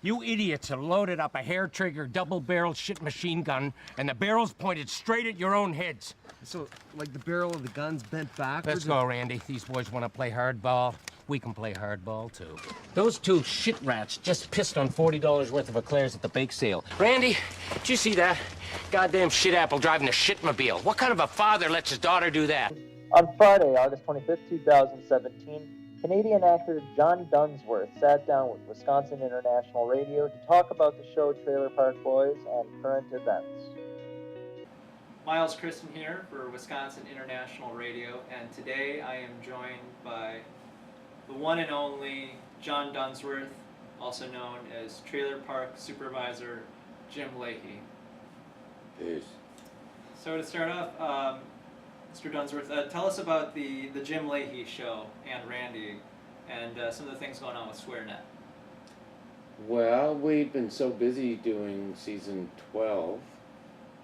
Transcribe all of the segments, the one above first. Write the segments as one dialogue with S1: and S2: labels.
S1: You idiots have loaded up a hair-trigger, double-barreled shit machine gun, and the barrel's pointed straight at your own heads.
S2: So, like the barrel of the gun's bent backwards?
S1: Let's go, Randy. These boys want to play hardball. We can play hardball, too. Those two shit rats just pissed on $40 worth of eclairs at the bake sale. Randy, did you see that? Goddamn shit apple driving a shitmobile. What kind of a father lets his daughter do that?
S3: On Friday, August 25th, 2017, Canadian actor John Dunsworth sat down with Wisconsin International Radio to talk about the show Trailer Park Boys and current events.
S4: Miles Christen here for Wisconsin International Radio, and today I am joined by the one and only John Dunsworth, also known as Trailer Park Supervisor Jim Lahey.
S5: Peace.
S4: So to start off, Mr. Dunsworth, tell us about the Jim Lahey Show and Randy and some of the things going on with SwearNet.
S5: Well, we've been so busy doing season 12.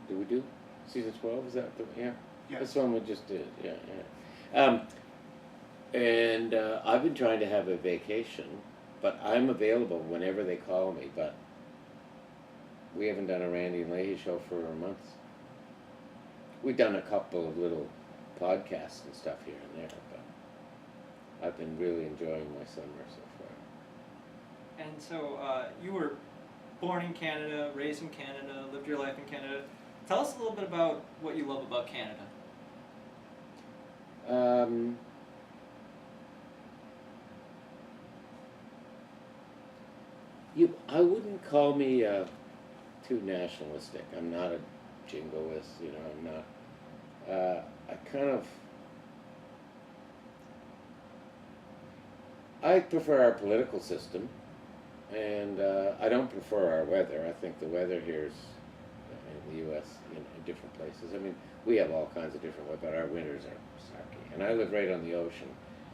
S5: Did we do season 12? Is that the, yeah? That's the one we just did, yeah. And I've been trying to have a vacation, but I'm available whenever they call me, but we haven't done a Randy and Lahey show for months. We've done a couple of little podcasts and stuff here and there, but I've been really enjoying my summer so far.
S4: And so you were born in Canada, raised in Canada, lived your life in Canada. Tell us a little bit about what you love about Canada.
S5: I wouldn't call me too nationalistic. I'm not a jingoist, you know, I'm not. I prefer our political system, and I don't prefer our weather. I think the weather here is, in the U.S., in different places. I mean, we have all kinds of different weather, but our winters are sucky. And I live right on the ocean,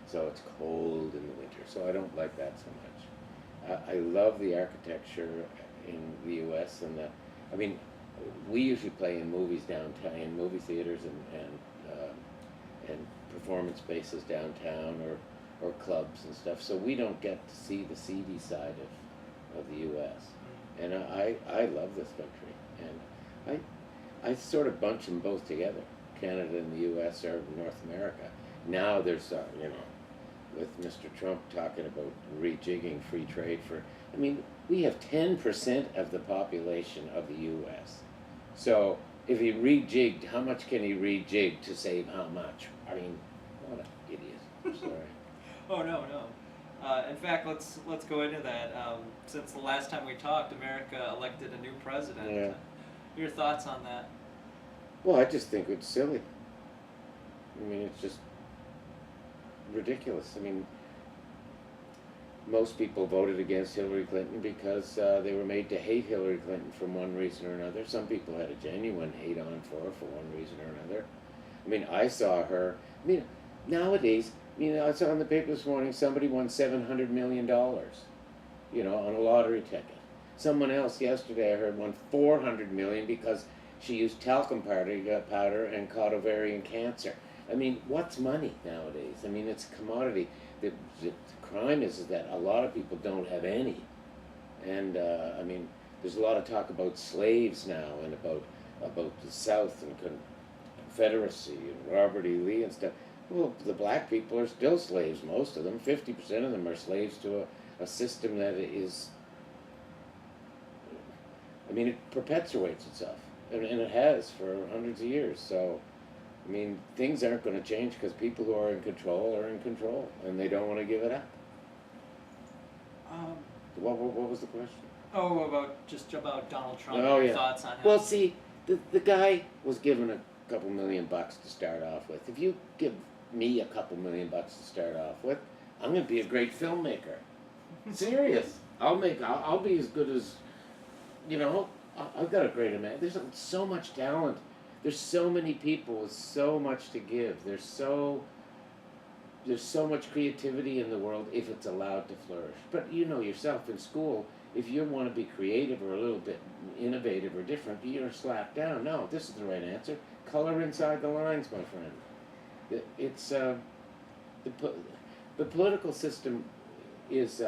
S5: so it's cold in the winter, so I don't like that so much. I love the architecture in the U.S. and I mean, we usually play in movies downtown, in movie theaters and performance spaces downtown or clubs and stuff. So we don't get to see the seedy side of the U.S. And I love this country, and I sort of bunch them both together. Canada and the U.S. are North America. Now there's you know, with Mr. Trump talking about rejigging free trade for, I mean, we have 10% of the population of the U.S. So if he rejigged, how much can he rejig to save how much? I mean, what an idiot. I'm sorry.
S4: Oh, no. In fact, let's go into that. Since the last time we talked, America elected a new president.
S5: Yeah.
S4: Your thoughts on that?
S5: Well, I just think it's silly. I mean, it's just ridiculous. I mean, most people voted against Hillary Clinton because they were made to hate Hillary Clinton for one reason or another. Some people had a genuine hate on for one reason or another. I mean, I saw her. I mean, nowadays, you know, I saw in the paper this morning somebody won $700 million, you know, on a lottery ticket. Someone else yesterday I heard won $400 million because she used talcum powder and caught ovarian cancer. I mean, what's money nowadays? I mean, it's a commodity. The crime is that a lot of people don't have any. And, I mean, there's a lot of talk about slaves now and about the South and Confederacy and Robert E. Lee and stuff. Well, the black people are still slaves, most of them. 50% of them are slaves to a system that is, I mean, it perpetuates itself. And it has for hundreds of years. So, I mean, things aren't going to change because people who are in control, and they don't want to give it up. What was the question?
S4: Oh, about Donald Trump.
S5: Oh,
S4: Your
S5: yeah.
S4: thoughts on him?
S5: Well, see, the guy was given a couple $1 million to start off with. If you give me a couple $1 million to start off with, I'm going to be a great filmmaker. Serious. I'll be as good as, you know, I've got a great amount. There's so much talent. There's so many people with so much to give. There's so much creativity in the world if it's allowed to flourish. But you know yourself, in school, if you want to be creative or a little bit innovative or different, you're slapped down. No, this is the right answer. Color inside the lines, my friend. It's the political system is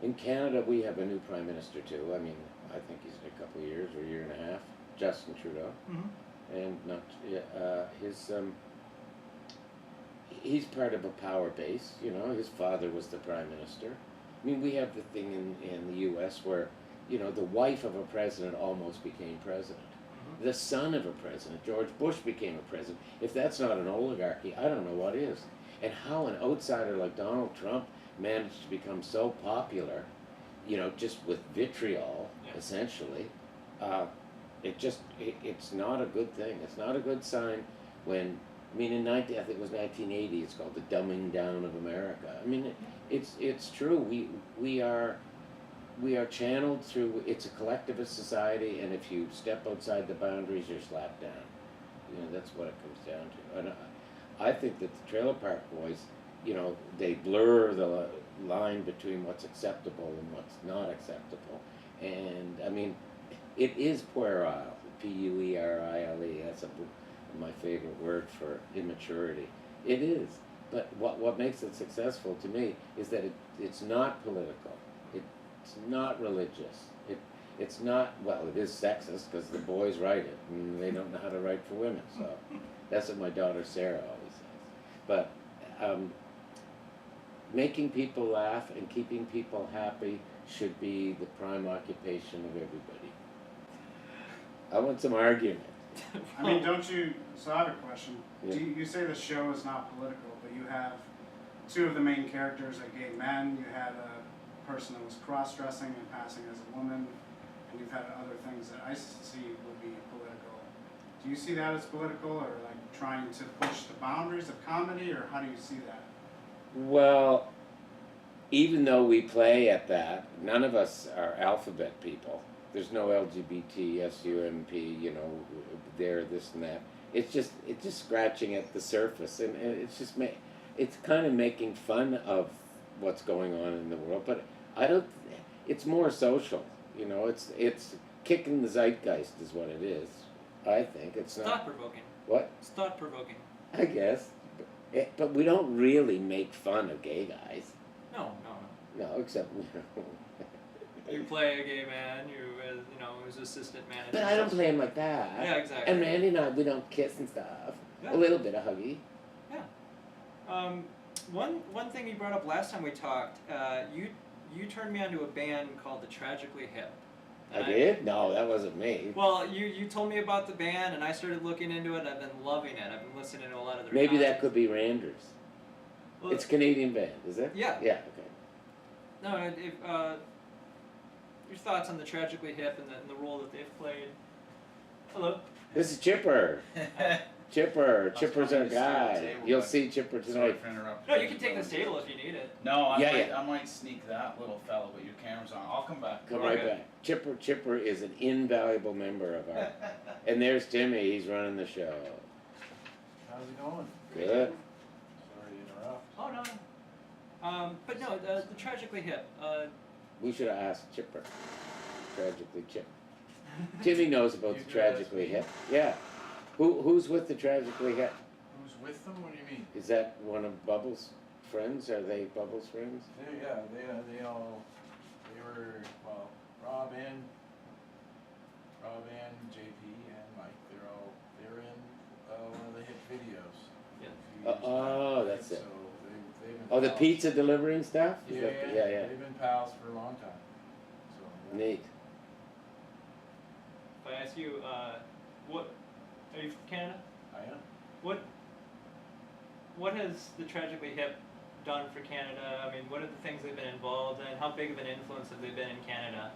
S5: In Canada, we have a new prime minister too. I mean, I think he's in a couple of years or a year and a half. Justin Trudeau, and not his. He's part of a power base. You know, his father was the prime minister. I mean, we have the thing in the U.S. where, you know, the wife of a president almost became president. The son of a president, George Bush, became a president. If that's not an oligarchy, I don't know what is. And how an outsider like Donald Trump managed to become so popular, you know, just with vitriol, essentially, it's not a good thing. It's not a good sign when, I mean, I think it was 1980, it's called the dumbing down of America. I mean, it's true. We are channeled through, it's a collectivist society, and if you step outside the boundaries, you're slapped down. You know, that's what it comes down to. And I think that the Trailer Park Boys, you know, they blur the line between what's acceptable and what's not acceptable. And, I mean, it is puerile, P-U-E-R-I-L-E, that's my favorite word for immaturity. It is. But what makes it successful to me is that it's not political. It's not religious. It's not, well, it is sexist because the boys write it and they don't know how to write for women. So that's what my daughter Sarah always says. But making people laugh and keeping people happy should be the prime occupation of everybody. I want some argument.
S6: I mean, don't you, so I have a question.
S5: Yeah.
S6: You say the show is not political, but you have two of the main characters are gay men, you had a person that was cross-dressing and passing as a woman, and you've had other things that I see would be political. Do you see that as political, or like trying to push the boundaries of comedy, or how do you see that?
S5: Well, even though we play at that, none of us are alphabet people. There's no LGBT, SUMP, you know, there, this and that. It's just scratching at the surface, and it's just it's kind of making fun of what's going on in the world. But it's more social, you know. It's kicking the zeitgeist is what it is. I think it's not
S4: Thought-provoking.
S5: What?
S4: It's thought-provoking.
S5: I guess, but we don't really make fun of gay guys.
S4: No.
S5: No, except
S4: You play a gay man, who's assistant manager.
S5: But I don't play him like that.
S4: Yeah, exactly.
S5: And Randy and I, we don't kiss and stuff.
S4: Yeah.
S5: A little bit of huggy.
S4: Yeah. One thing you brought up last time we talked, you turned me onto a band called the Tragically Hip.
S5: I did? No, that wasn't me.
S4: Well, you told me about the band, and I started looking into it. I've been loving it. I've been listening to a lot of their
S5: Maybe that
S4: concerts.
S5: could be Randers.
S4: Well,
S5: It's a Canadian band, is it?
S4: Yeah.
S5: Yeah, okay.
S4: No, your thoughts on the Tragically Hip and the role that they've played. Hello.
S5: This is Chipper. Chipper. Chipper's our
S7: wanting to sit at the
S5: guy.
S7: table,
S5: You'll
S7: but-
S5: see Chipper
S7: Sorry
S5: tonight.
S7: for interrupting.
S4: No, you can take this table if you need it.
S7: No,
S5: Yeah.
S7: I might sneak that little fella, but your camera's on. I'll come back.
S5: Come
S4: Okay.
S5: right back. Chipper is an invaluable member of our... And there's Timmy, he's running the show.
S7: How's it going?
S5: Good.
S7: Sorry to interrupt.
S4: Oh no. But no, the Tragically Hip.
S5: We should have asked Chipper. Tragically Chip. Timmy knows about
S7: You
S5: the
S7: could ask
S5: Tragically
S7: me.
S5: Hip. Yeah. Who's with the Tragically Hip?
S7: Who's with them? What do you mean?
S5: Is that one of Bubbles' friends? Are they Bubbles' friends?
S7: They were, well, Rob and JP and Mike. They were in one of the hit videos.
S4: Yeah.
S7: a few years
S5: Oh,
S7: back.
S5: that's it.
S7: So they've been
S5: Oh, the
S7: pals.
S5: pizza delivering stuff? Is
S7: Yeah,
S5: that-
S7: yeah,
S5: yeah.
S7: They've been pals for a long time. So
S5: Neat.
S4: If I ask you, what are you from Canada?
S7: I am.
S4: What has the Tragically Hip done for Canada? I mean, what are the things they've been involved in? How big of an influence have they been in Canada?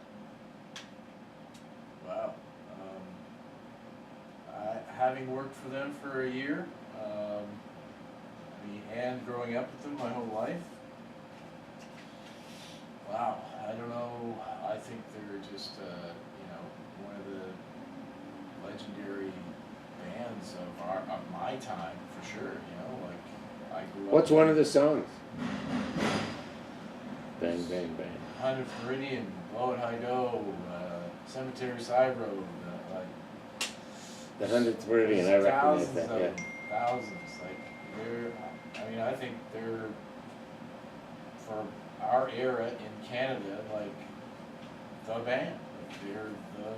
S7: Wow. Having worked for them for a year, and growing up with them my whole life, wow, I don't know, I think they're just, one of the legendary bands of my time, for sure, I grew up.
S5: What's one of the songs? Bang, bang, bang.
S7: 100th Meridian, Blow It High Do, Cemetery Side Road,
S5: The 100th Meridian, I recognize
S7: thousands
S5: that,
S7: of
S5: yeah.
S7: them, thousands. I think they're, for our era in Canada, like the band. Like they're the,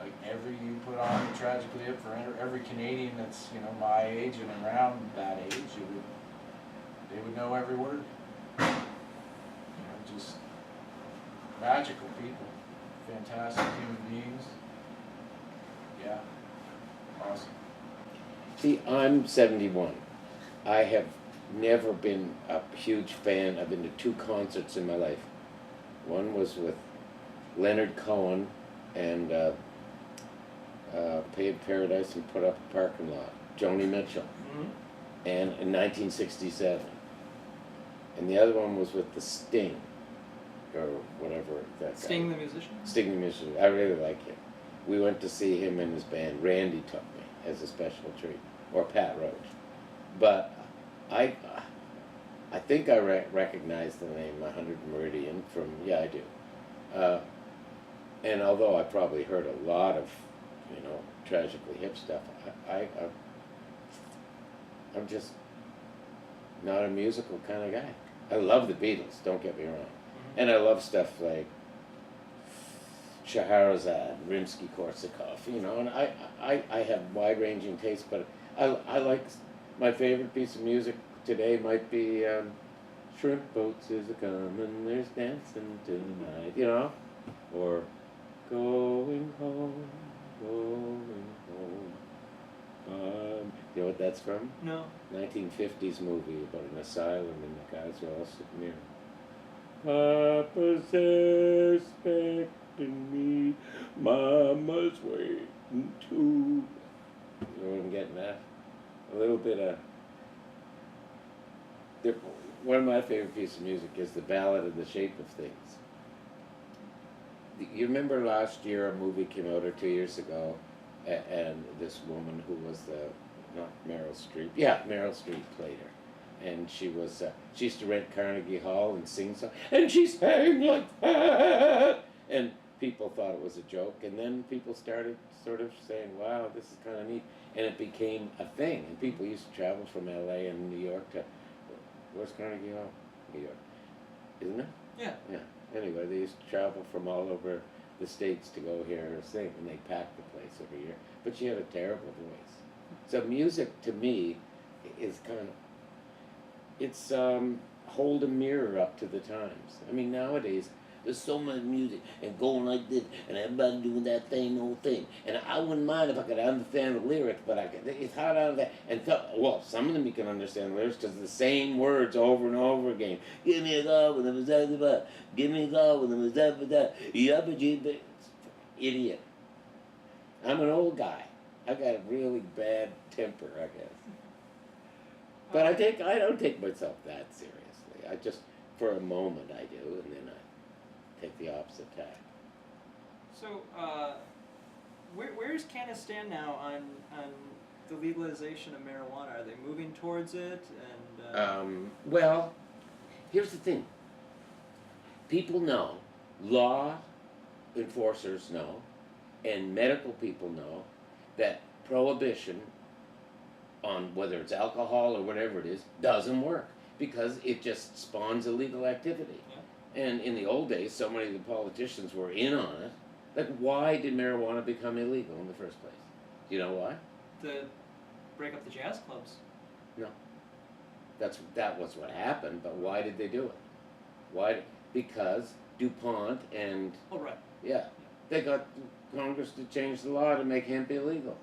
S7: like every, you put on Tragically Hip for every Canadian that's, you know, my age and around that age, they would know every word. You know, just magical people, fantastic human beings. Yeah, awesome.
S5: See, I'm 71. I have never been a huge fan. I've been to 2 concerts in my life. One was with Leonard Cohen and paid Paradise and Put Up a Parking Lot, Joni Mitchell, and in 1967. And the other one was with the Sting, or whatever that guy.
S4: Sting the musician?
S5: Sting the musician. I really like him. We went to see him and his band. Randy took me as a special treat, or Pat Roach. But I think I recognize the name 100 Meridian from, yeah, I do. And although I probably heard a lot of, you know, Tragically Hip stuff, I'm just not a musical kind of guy. I love the Beatles, don't get me wrong. And I love stuff like Scheherazade, Rimsky-Korsakov, you know, and I have wide-ranging tastes, but I like, my favorite piece of music today might be Shrimp Boats is a-comin', there's dancing tonight, you know, or Going Home, Going Home. You know what that's from?
S4: No.
S5: 1950s movie about an asylum and the guys are all sitting there. Papa's expecting me, Mama's waiting too. You know what I'm getting at? A little bit of... One of my favorite pieces of music is the Ballad of the Shape of Things. You remember last year a movie came out, or 2 years ago, and this woman who was not Meryl Streep, yeah, Meryl Streep played her. And she was, she used to rent Carnegie Hall and sing songs, and she sang like that! And people thought it was a joke, and then people started sort of saying, wow, this is kind of neat. And it became a thing, and people used to travel from LA and New York to, where's Carnegie Hall? New York, isn't it?
S4: Yeah.
S5: Yeah. Anyway, they used to travel from all over the states to go hear her sing, and they packed the place every year. But she had a terrible voice. So music, to me, is kind of, it's hold a mirror up to the times. I mean, nowadays, there's so much music and going like this, and everybody doing that same old thing. And I wouldn't mind if I could understand the lyrics, but it's hard out of that. And well, some of them you can understand the lyrics because the same words over and over again. Give me a love with a give me a love with a idiot. I'm an old guy. I got a really bad temper, I guess. But I don't take myself that seriously. I just, for a moment, I do, and then I take the opposite tack.
S4: So, where's Canada stand now on the legalization of marijuana? Are they moving towards it? And
S5: well, here's the thing. People know, law enforcers know, and medical people know that prohibition on whether it's alcohol or whatever it is doesn't work because it just spawns illegal activity.
S4: Yeah.
S5: And in the old days, so many of the politicians were in on it. Like, why did marijuana become illegal in the first place? Do you know why?
S4: To break up the jazz clubs.
S5: No. That was what happened, but why did they do it? Why? Because DuPont and...
S4: Oh, right.
S5: Yeah. They got Congress to change the law to make hemp illegal.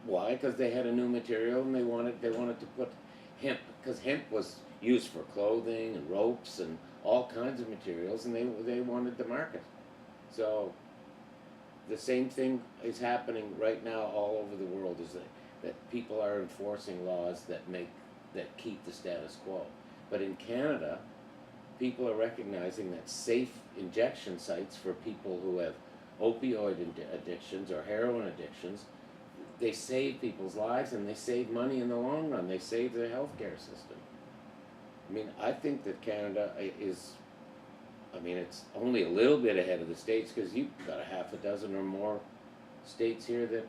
S5: Why? Because they had a new material and they wanted to put hemp, because hemp was used for clothing and ropes and all kinds of materials, and they wanted to market. So the same thing is happening right now all over the world, is that people are enforcing laws that keep the status quo. But in Canada, people are recognizing that safe injection sites for people who have opioid addictions or heroin addictions, they save people's lives and they save money in the long run. They save the healthcare system. I mean, I think that Canada is, it's only a little bit ahead of the States because you've got a half a dozen or more states here that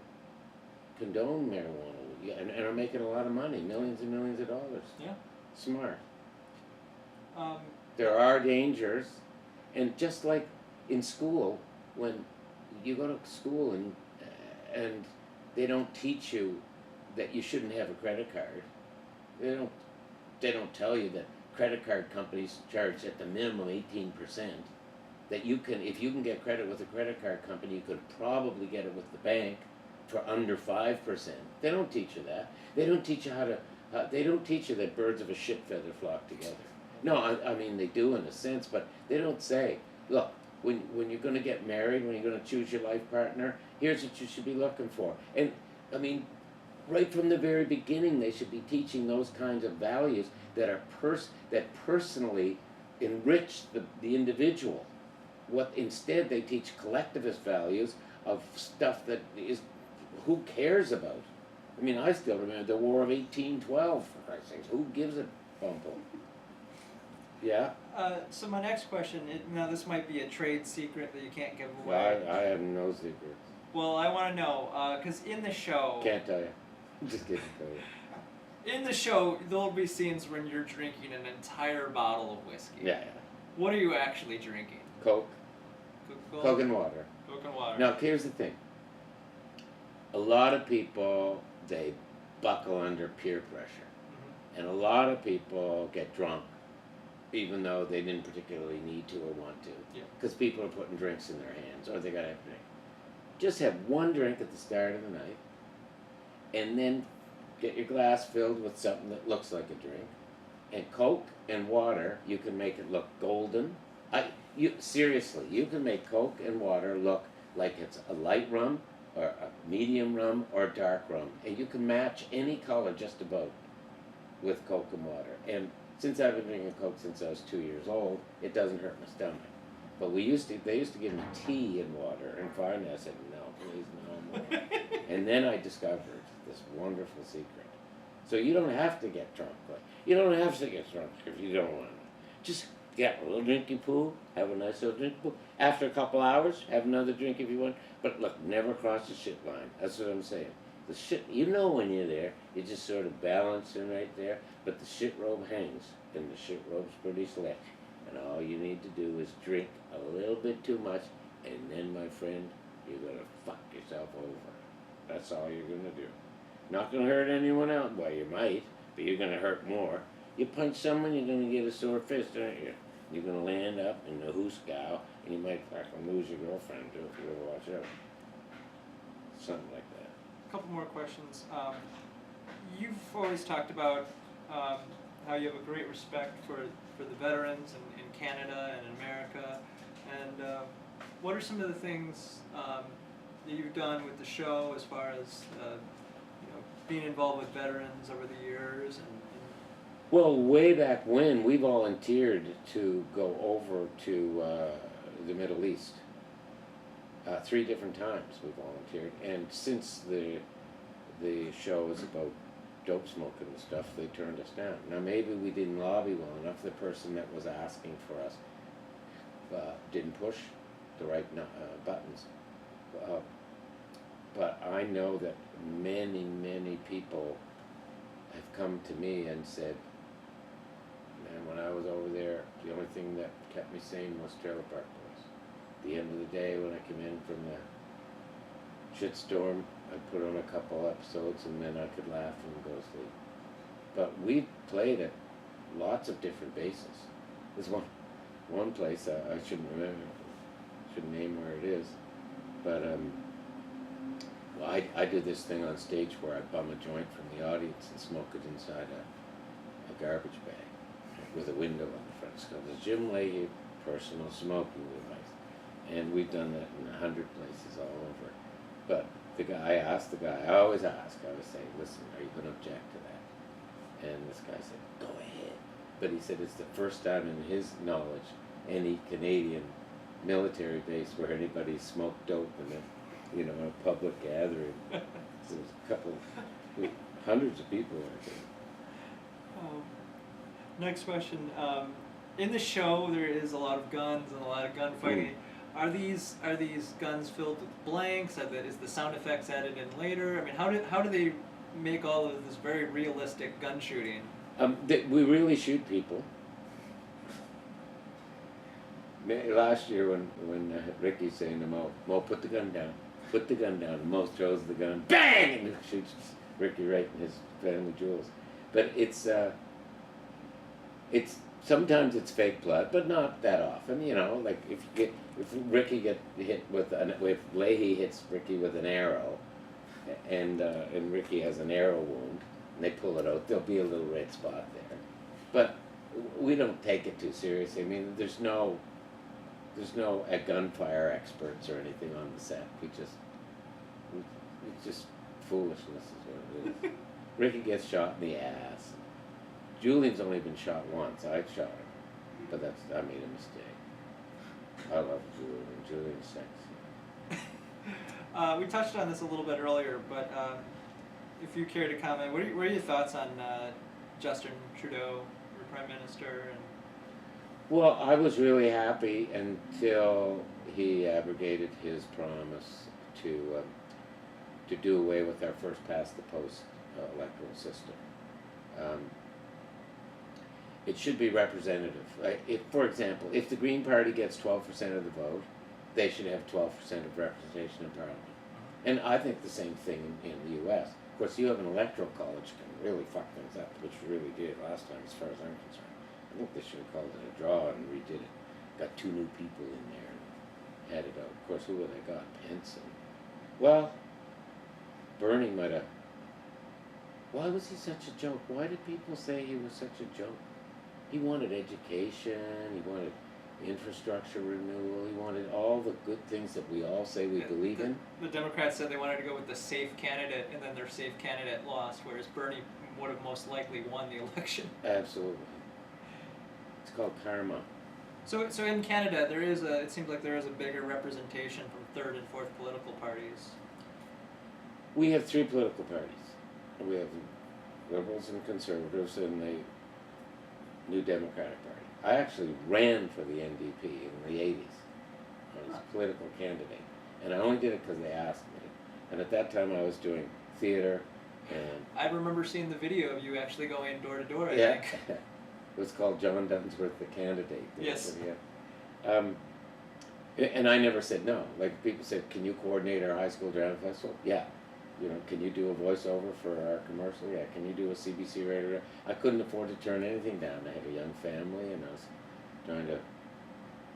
S5: condone marijuana and are making a lot of money, millions and millions of dollars.
S4: Yeah.
S5: Smart. There are dangers, and just like in school, when you go to school and they don't teach you that you shouldn't have a credit card. They don't tell you that credit card companies charge at the minimum 18%. That you can, if you can get credit with a credit card company, you could probably get it with the bank for under 5%. They don't teach you that. They don't teach you how to. They don't teach you that birds of a shit feather flock together. No, I mean they do in a sense, but they don't say, look, when you're going to get married, when you're going to choose your life partner, here's what you should be looking for. And I mean, right from the very beginning, they should be teaching those kinds of values that are that personally enrich the individual. What instead they teach collectivist values of stuff that is, who cares about? I mean, I still remember the War of 1812, for Christ's sakes. Who gives a bumble? Yeah?
S4: So my next question, now this might be a trade secret that you can't give
S5: Well,
S4: away.
S5: I have no secrets.
S4: Well, I want to know, because in the show...
S5: Can't tell you. Just kidding.
S4: In the show, there'll be scenes when you're drinking an entire bottle of whiskey.
S5: Yeah.
S4: What are you actually drinking?
S5: Coke.
S4: Coca-Cola?
S5: Coke and water.
S4: Coke and water.
S5: Now, here's the thing. A lot of people, they buckle under peer pressure.
S4: Mm-hmm.
S5: And a lot of people get drunk, even though they didn't particularly need to or want to.
S4: Yeah.
S5: Because people are putting drinks in their hands, or they got to have a drink. Just have one drink at the start of the night, and then get your glass filled with something that looks like a drink. And Coke and water, you can make it look golden. Seriously, you can make Coke and water look like it's a light rum, or a medium rum, or dark rum. And you can match any color just about with Coke and water. And since I've been drinking Coke since I was 2 years old, it doesn't hurt my stomach. But they used to give me tea and water, and finally I said, no, please, no more. And then I discovered this wonderful secret. So you don't have to get drunk. You don't have to get drunk if you don't want to. Just get a little drinky poo, have a nice little drinky poo. After a couple hours, have another drink if you want. But look, never cross the shit line. That's what I'm saying. The shit, you know when you're there, you're just sort of balancing right there, but the shit robe hangs, and the shit robe's pretty slick. And all you need to do is drink a little bit too much, and then, my friend, you're gonna fuck yourself over. That's all you're gonna do. Not gonna hurt anyone else. Well, you might, but you're gonna hurt more. You punch someone, you're gonna get a sore fist, aren't you? You're gonna land up in the hooskow, and you might fucking lose your girlfriend too if you don't watch out. Something like that.
S4: A couple more questions. You've always talked about how you have a great respect for the veterans in Canada and in America. And what are some of the things that you've done with the show as far as being involved with veterans over the years?
S5: Well, way back when, we volunteered to go over to the Middle East. 3 different times we volunteered, and since the show was about dope smoking and stuff, they turned us down. Now maybe we didn't lobby well enough. The person that was asking for us didn't push the right buttons. But I know that many people have come to me and said, man, when I was over there, the only thing that kept me sane was Trailer Park Boys. At the end of the day, when I came in from the shitstorm, I'd put on a couple episodes and then I could laugh and go to sleep. But we played at lots of different bases. There's one place, I shouldn't remember, shouldn't name where it is, but well, I did this thing on stage where I bum a joint from the audience and smoke it inside a garbage bag with a window on the front. It's called the Jim Lahey Personal Smoking Device. And we've done that in 100 places all over. But I always say, listen, are you going to object to that? And this guy said, go ahead. But he said it's the first time in his knowledge any Canadian military base where anybody smoked dope in a public gathering. So there was hundreds of people I think.
S4: Next question. In the show, there is a lot of guns and a lot of gunfighting. Are these guns filled with blanks? Is the sound effects added in later? I mean, how do they make all of this very realistic gun shooting?
S5: We really shoot people. Last year when Ricky's saying to Mo, put the gun down, and Mo throws the gun, bang, and shoots Ricky right in his family jewels. But it's sometimes it's fake blood, but not that often. You know, like if Ricky get hit if Lahey hits Ricky with an arrow, and Ricky has an arrow wound, and they pull it out, there'll be a little red spot there. But we don't take it too seriously. I mean, there's no gunfire experts or anything on the set. It's just foolishness is what it is. Ricky gets shot in the ass. Julian's only been shot once. I shot him, but I made a mistake. I love Julian. Julian's sexy.
S4: We touched on this a little bit earlier, but if you care to comment, what are your thoughts on Justin Trudeau, your Prime Minister? And
S5: Well, I was really happy until he abrogated his promise to do away with our first past the post electoral system. It should be representative. For example, if the Green Party gets 12% of the vote, they should have 12% of representation in Parliament. And I think the same thing in the U.S. Of course, you have an electoral college can really fuck things up, which really did last time, as far as I'm concerned. I think they should have called it a draw and redid it. Got 2 new people in there and had it out. Of course, who would they got? Pence and... Well, Bernie might have... Why was he such a joke? Why did people say he was such a joke? He wanted education, he wanted infrastructure renewal, he wanted all the good things that we all say we believe in.
S4: The Democrats said they wanted to go with the safe candidate, and then their safe candidate lost, whereas Bernie would have most likely won the election.
S5: Absolutely. It's called karma.
S4: So in Canada, it seems like there is a bigger representation from third and fourth political parties.
S5: We have 3 political parties. We have Liberals and Conservatives and the New Democratic Party. I actually ran for the NDP in the 80s. I was a political candidate. And I only did it because they asked me. And at that time I was doing theater and...
S4: I remember seeing the video of you actually going door to door, I
S5: Yeah.
S4: think.
S5: It was called John Dunsworth, the Candidate.
S4: Yes.
S5: And I never said no. Like people said, can you coordinate our high school drama festival? Yeah. You know, can you do a voiceover for our commercial? Yeah. Can you do a CBC radio? I couldn't afford to turn anything down. I had a young family and I was trying to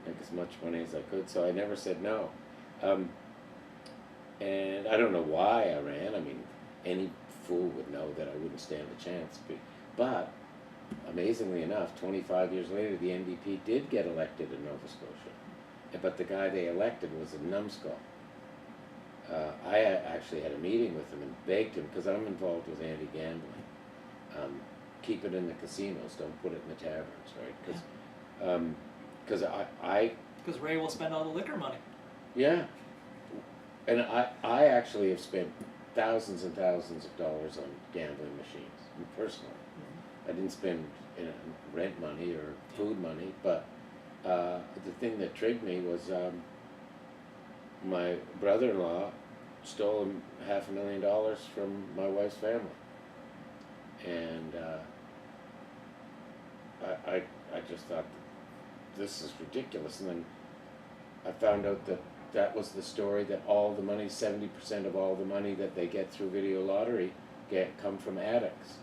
S5: make as much money as I could, so I never said no. And I don't know why I ran. I mean, any fool would know that I wouldn't stand a chance. But amazingly enough, 25 years later, the NDP did get elected in Nova Scotia. But the guy they elected was a numbskull. I actually had a meeting with him and begged him, because I'm involved with anti-gambling. Keep it in the casinos, don't put it in the taverns, right? Because
S4: Because Ray will spend all the liquor money.
S5: Yeah. And I actually have spent thousands and thousands of dollars on gambling machines, personally. I didn't spend rent money or food money, but the thing that trigged me was my brother-in-law stole $500,000 from my wife's family. And I just thought, this is ridiculous. And then I found out that that was the story, that all the money, 70% of all the money that they get through video lottery come from addicts.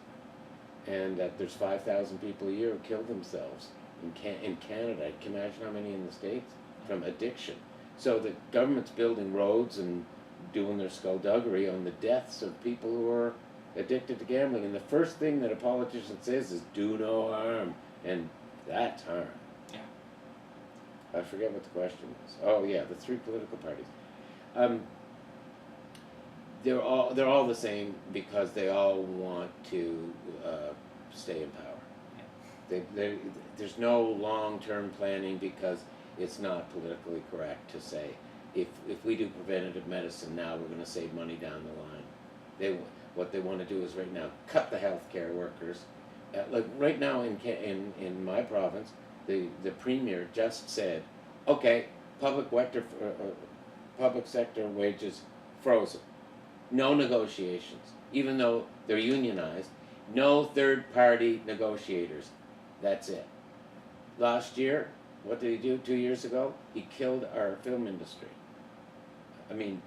S5: And that there's 5,000 people a year who kill themselves in Canada. I can imagine how many in the States from addiction. So the government's building roads and doing their skullduggery on the deaths of people who are addicted to gambling. And the first thing that a politician says is, do no harm. And that's harm.
S4: Yeah.
S5: I forget what the question was. Oh yeah, the 3 political parties. They're all the same because they all want to stay in power. There's no long-term planning because it's not politically correct to say, if we do preventative medicine now, we're going to save money down the line. What they want to do is right now cut the healthcare workers. Like right now in my province, the premier just said, okay, public sector wages frozen. No negotiations, even though they're unionized. No third-party negotiators. That's it. Last year, what did he do 2 years ago? He killed our film industry. I mean,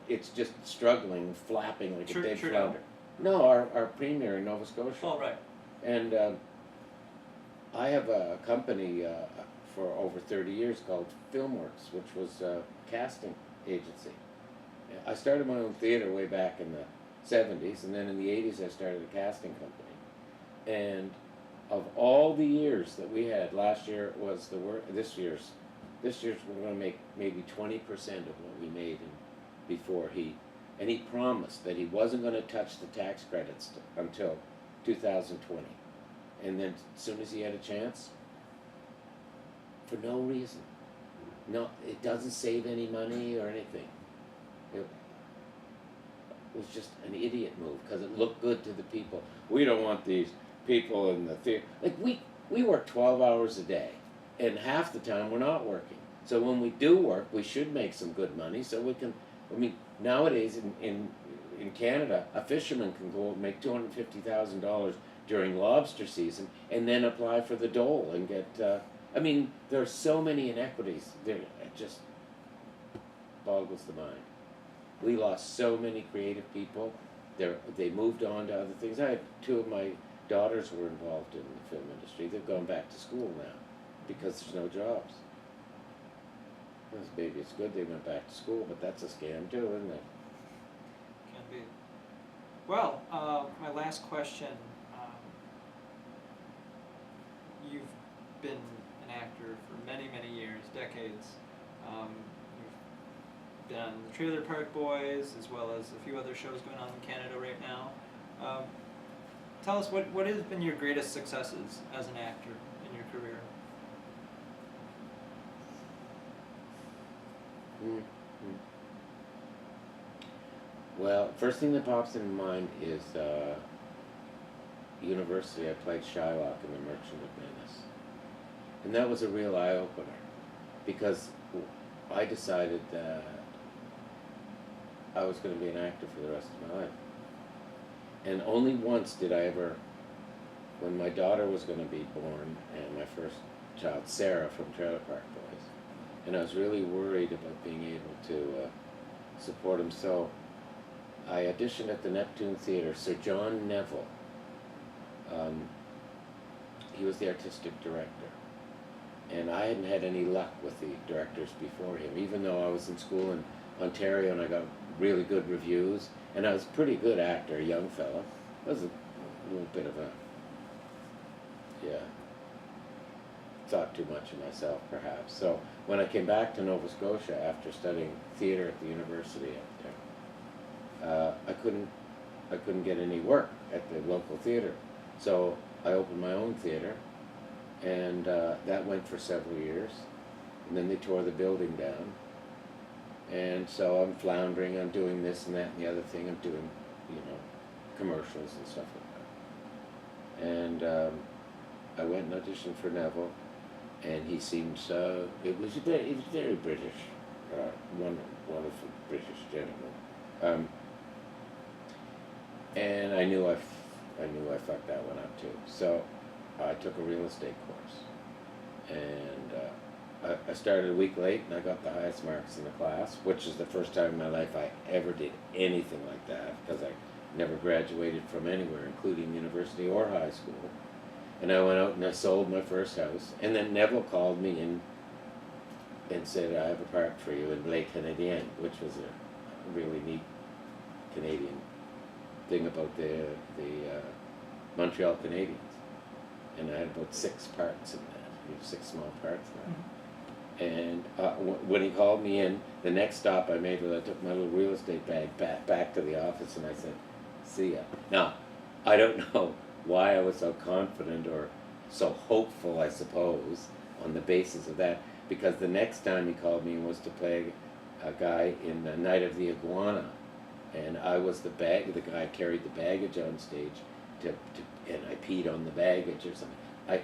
S5: it's just struggling, flapping like a dead flounder. No, our premier in Nova Scotia.
S4: Oh, right.
S5: And I have a company for over 30 years called Filmworks, which was a casting agency. I started my own theater way back in the 70s, and then in the 80s I started a casting company. And of all the years that we had, last year was the worst. This year's we're going to make maybe 20% of what we made before he. And he promised that he wasn't going to touch the tax credits until 2020. And then as soon as he had a chance, for no reason. No, it doesn't save any money or anything. It was just an idiot move because it looked good to the people. We don't want these people in the theater. Like we work 12 hours a day, and half the time we're not working. So when we do work, we should make some good money so we can. I mean, nowadays in Canada, a fisherman can go and make $250,000 during lobster season, and then apply for the dole and get. I mean, there are so many inequities. It just boggles the mind. We lost so many creative people. They moved on to other things. I had two of my daughters were involved in the film industry. They've gone back to school now because there's no jobs. Well, maybe it's good they went back to school, but that's a scam too, isn't it?
S4: Can be. Well, my last question. You've been an actor for many, many years, decades. You've been on the Trailer Park Boys, as well as a few other shows going on in Canada right now. Tell us, what has been your greatest successes as an actor in your career?
S5: Well, first thing that pops in mind is university. I played Shylock in The Merchant of Venice. And that was a real eye-opener because I decided that I was going to be an actor for the rest of my life. And only once did I ever, when my daughter was going to be born, and my first child, Sarah, from Trailer Park Boys, and I was really worried about being able to support him. So I auditioned at the Neptune Theatre. Sir John Neville, he was the artistic director. And I hadn't had any luck with the directors before him, even though I was in school in Ontario and I got really good reviews. And I was a pretty good actor, a young fella. I was a little bit of thought too much of myself, perhaps. So when I came back to Nova Scotia after studying theater at the university up there, I couldn't get any work at the local theater. So I opened my own theater, and that went for several years. And then they tore the building down. And so I'm floundering, I'm doing this and that and the other thing, I'm doing, commercials and stuff like that. And I went and auditioned for Neville, and he seems, it was very British, wonderful British gentleman. And I knew I fucked that one up too. So I took a real estate course, and I started a week late, and I got the highest marks in the class, which is the first time in my life I ever did anything like that, because I never graduated from anywhere, including university or high school. And I went out and I sold my first house, and then Neville called me in and said, I have a part for you in Les Canadiens, which was a really neat Canadian thing about the Montreal Canadiens. And I had about 6 parts in that, 6 small parts in that. And when he called me in, the next stop I made was I took my little real estate bag back to the office, and I said, see ya. Now, I don't know why I was so confident or so hopeful, I suppose, on the basis of that, because the next time he called me was to play a guy in The Night of the Iguana, and I was the guy carried the baggage on stage, and I peed on the baggage or something. I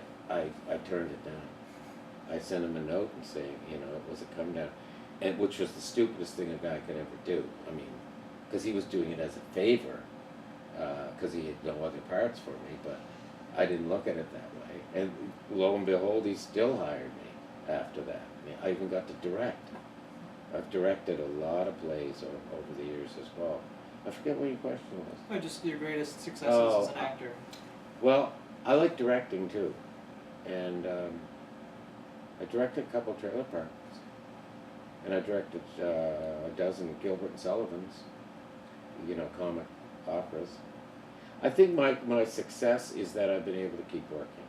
S5: turned it down. I sent him a note and saying, it was a come down, and which was the stupidest thing a guy could ever do. I mean, because he was doing it as a favor, because he had no other parts for me, but I didn't look at it that way. And lo and behold, he still hired me. after that. I mean, I even got to direct. I've directed a lot of plays over the years as well. I forget what your question was.
S4: Oh, just your greatest successes as an actor.
S5: Well, I like directing too, and I directed a couple trailer parks, and I directed a dozen Gilbert and Sullivan's, comic operas. I think my success is that I've been able to keep working,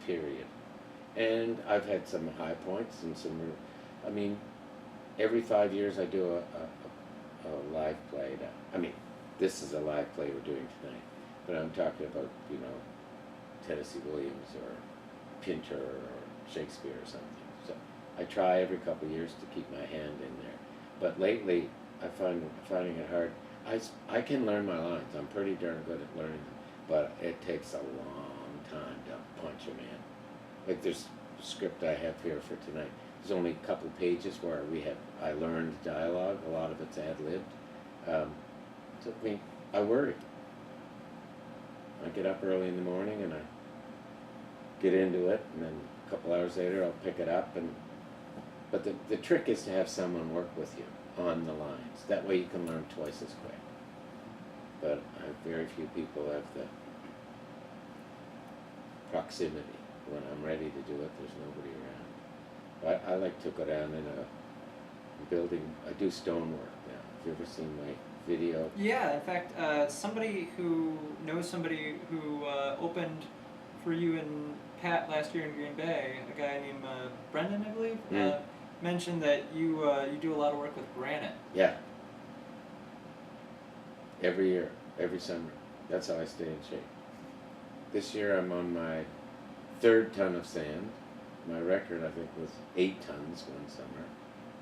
S5: period. And I've had some high points and some, every 5 years I do a live play. This is a live play we're doing tonight, but I'm talking about, Tennessee Williams or Pinter or Shakespeare or something. So I try every couple of years to keep my hand in there. But lately, finding it hard. I can learn my lines. I'm pretty darn good at learning them, but it takes a long time to punch them in. Like there's a script I have here for tonight. There's only a couple pages where I learned dialogue. A lot of it's ad-libbed. Took me, I worry. I get up early in the morning and I get into it, and then a couple hours later I'll pick it up. But the trick is to have someone work with you on the lines. That way you can learn twice as quick. But very few people have the proximity. When I'm ready to do it, there's nobody around. I like to go down in a building. I do stonework now. Have you ever seen my video?
S4: Yeah, in fact, somebody who knows somebody who opened for you and Pat last year in Green Bay, a guy named Brendan, I believe, mentioned that you do a lot of work with granite.
S5: Yeah. Every year, every summer. That's how I stay in shape. This year I'm on my 3rd ton of sand. My record, I think, was 8 tons one summer.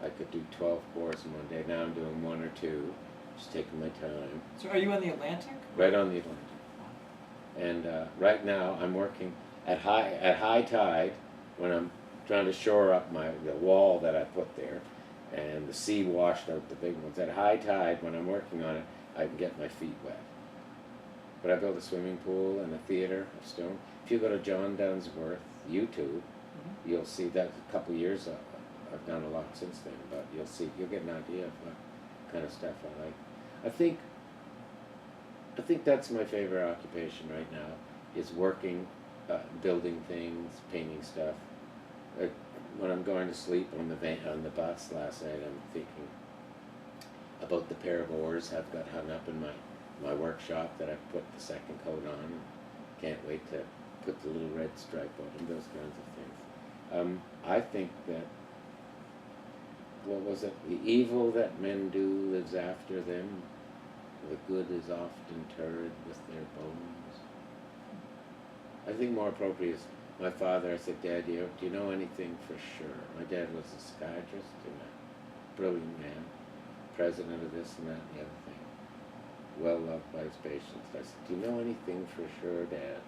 S5: I could do 12 pours in one day. Now I'm doing 1 or 2, just taking my time.
S4: So are you on the Atlantic?
S5: Right on the Atlantic. And right now I'm working at high tide when I'm trying to shore up the wall that I put there, and the sea washed out the big ones. At high tide, when I'm working on it, I can get my feet wet. But I built a swimming pool and a theater of stone. If you go to John Dunsworth YouTube, you'll see that a couple of years I've done a lot since then, but you'll get an idea of what kind of stuff I like. I think that's my favorite occupation right now, is working, building things, painting stuff. When I'm going to sleep on the bus last night, I'm thinking about the pair of oars I've got hung up in my workshop that I put the second coat on. Can't wait to put the little red stripe on them, those kinds of things. I think that, what was it? The evil that men do lives after them. The good is often interred with their bones. I think more appropriate is my father. I said, Dad, do you know anything for sure? My dad was a psychiatrist and a brilliant man, president of this and that and the other thing, well loved by his patients. I said, do you know anything for sure, Dad?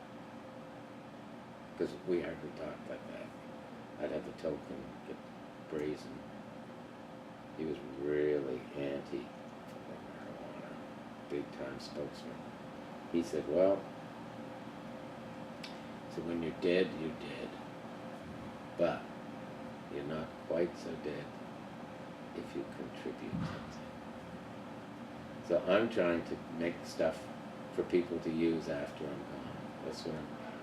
S5: Because we hardly talked like that. I'd have the token, get brazen. He was really anti-marijuana, big-time spokesman. He said, well, so when you're dead, you're dead. But you're not quite so dead if you contribute something. So I'm trying to make stuff for people to use after I'm gone. That's what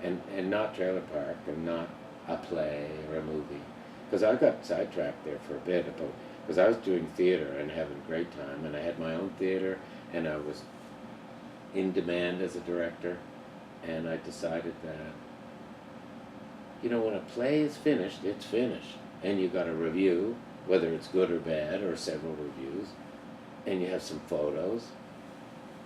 S5: and not trailer park, and not a play or a movie. Because I got sidetracked there for a bit, because I was doing theater and having a great time, and I had my own theater, and I was in demand as a director, and I decided that, when a play is finished, it's finished, and you got a review, whether it's good or bad, or several reviews, and you have some photos,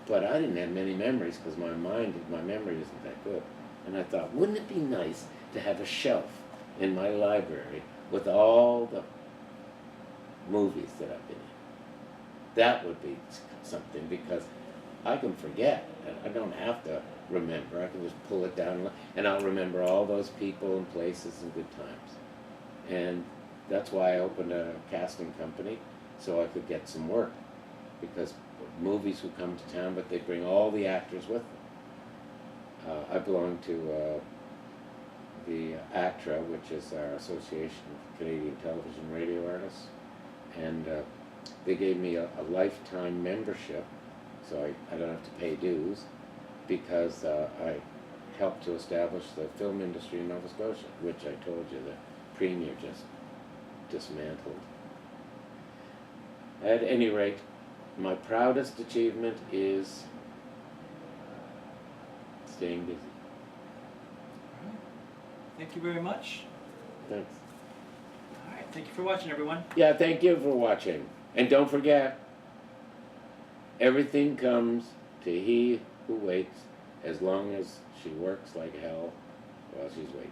S5: but I didn't have many memories, because my memory isn't that good. And I thought, wouldn't it be nice to have a shelf in my library with all the movies that I've been in? That would be something, because I can forget. I don't have to remember. I can just pull it down, and I'll remember all those people and places and good times. And that's why I opened a casting company, so I could get some work, because movies would come to town, but they bring all the actors with them. I belong to the ACTRA, which is our Association of Canadian Television Radio Artists, and they gave me a lifetime membership, so I don't have to pay dues, because I helped to establish the film industry in Nova Scotia, which I told you the Premier just dismantled. At any rate, my proudest achievement is staying busy.
S4: Thank you very much.
S5: Thanks.
S4: All right, thank you for watching, everyone.
S5: Yeah, thank you for watching. And don't forget, everything comes to he who waits, as long as she works like hell while she's waiting.